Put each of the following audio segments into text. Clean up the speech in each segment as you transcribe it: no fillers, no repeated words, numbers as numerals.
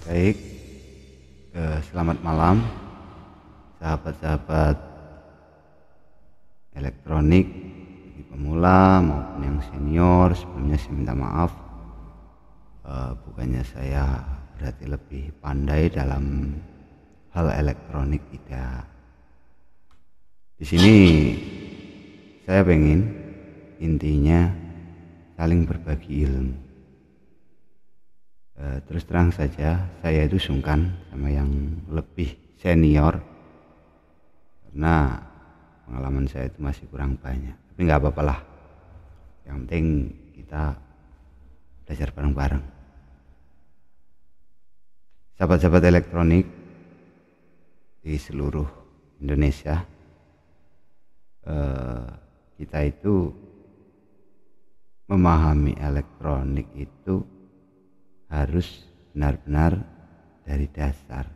Baik, selamat malam sahabat-sahabat elektronik, bagi pemula maupun yang senior. Sebelumnya saya minta maaf, bukannya saya berarti lebih pandai dalam hal elektronik, tidak. Di sini saya pengen intinya saling berbagi ilmu. Terus terang saja, saya itu sungkan sama yang lebih senior karena pengalaman saya itu masih kurang banyak. Tapi nggak apa-apa lah, yang penting kita belajar bareng-bareng. Sahabat-sahabat elektronik di seluruh Indonesia, kita itu memahami elektronik itu harus benar-benar dari dasar.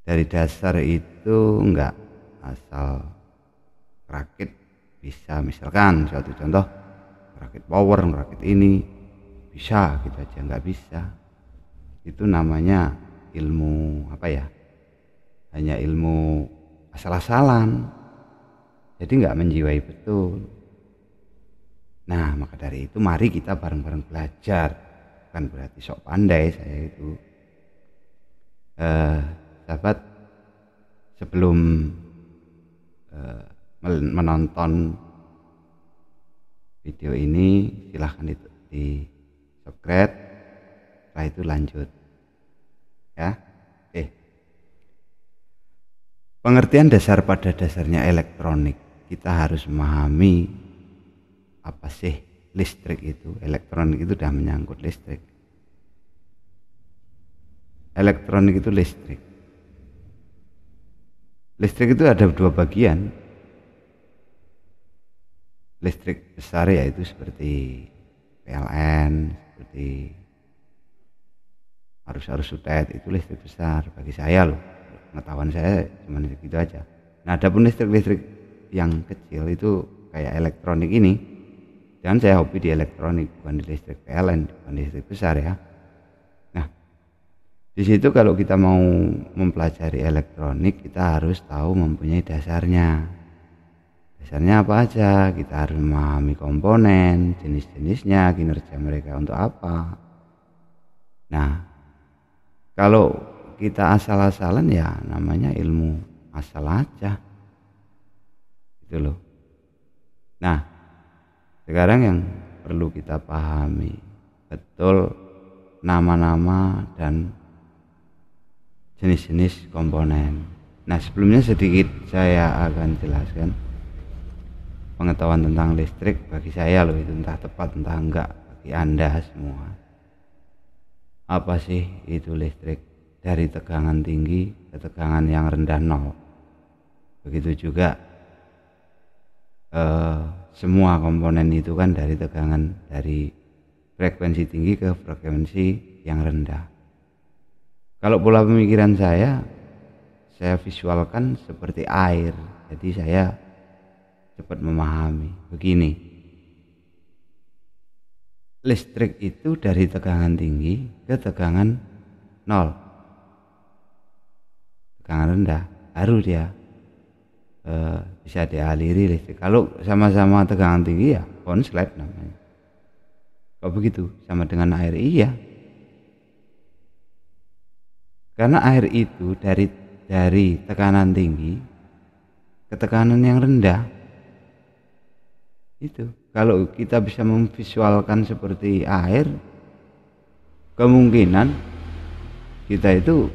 Dari dasar itu enggak asal rakit bisa, misalkan suatu contoh rakit power, rakit ini bisa gitu aja, enggak bisa. Itu namanya ilmu apa ya? Hanya ilmu asal-asalan. Jadi enggak menjiwai betul. Nah, maka dari itu mari kita bareng-bareng belajar. Bukan berarti sok pandai saya itu. Sahabat, sebelum menonton video ini silahkan di subscribe, setelah itu lanjut ya. Pengertian dasar pada dasarnya elektronik, kita harus memahami apa sih listrik itu. Elektronik itu sudah menyangkut listrik. Elektronik itu listrik. Listrik itu ada dua bagian. Listrik besar yaitu seperti PLN, seperti arus-arus sutet, itu listrik besar bagi saya loh. Pengetahuan saya cuma gitu aja. Nah, adapun listrik yang kecil itu kayak elektronik ini, dan saya hobi di elektronik, bukan di listrik PLN, bukan di listrik besar ya. Nah, di situ kalau kita mau mempelajari elektronik, kita harus tahu mempunyai dasarnya. Dasarnya apa aja? Kita harus memahami komponen, jenis-jenisnya, kinerja mereka untuk apa. Nah, kalau kita asal-asalan ya namanya ilmu asal aja. Gitu loh. Nah, sekarang yang perlu kita pahami betul nama-nama dan jenis-jenis komponen. Nah, sebelumnya sedikit saya akan jelaskan pengetahuan tentang listrik bagi saya loh, itu entah tepat entah enggak bagi Anda semua. Apa sih itu listrik? Dari tegangan tinggi ke tegangan yang rendah nol. Begitu juga semua komponen itu kan dari tegangan, dari frekuensi tinggi ke frekuensi yang rendah. Kalau pola pemikiran saya visualkan seperti air, jadi saya cepat memahami. Begini, listrik itu dari tegangan tinggi ke tegangan nol, tegangan rendah, baru dia bisa dialiri listrik. Kalau sama-sama tegangan tinggi ya konslet namanya. Kok begitu? Sama dengan air? Iya. Karena air itu dari tekanan tinggi ke tekanan yang rendah. Itu. Kalau kita bisa memvisualkan seperti air, kemungkinan kita itu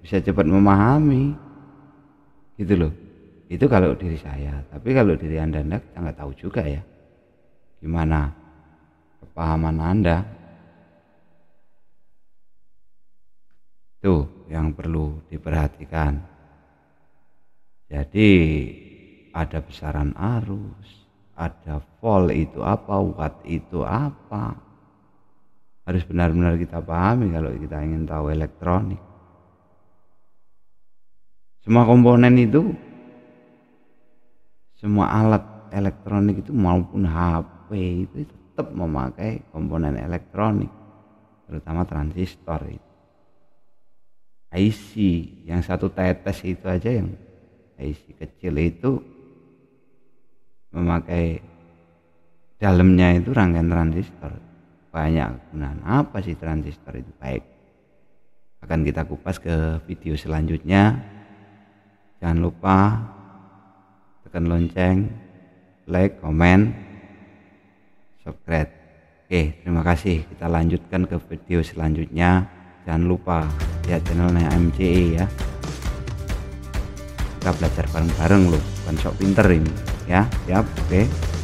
bisa cepat memahami. Gitu loh. Itu kalau diri saya. Tapi kalau diri Anda kita nggak tahu juga ya. Gimana kepahaman Anda? Tuh yang perlu diperhatikan. Jadi ada besaran arus, ada volt itu apa, watt itu apa. Harus benar-benar kita pahami kalau kita ingin tahu elektronik. Semua komponen itu, semua alat elektronik itu maupun HP itu tetap memakai komponen elektronik. terutama transistor. IC yang satu tetes itu aja, yang IC kecil itu memakai dalamnya itu rangkaian transistor. Banyak gunaan apa sih transistor itu? Baik, akan kita kupas ke video selanjutnya. Jangan lupa tekan lonceng, like, komen, subscribe. Oke, terima kasih. Kita lanjutkan ke video selanjutnya. Jangan lupa lihat channelnya MCE ya. Kita belajar bareng-bareng loh, bukan sok pinter ini ya. Siap, oke.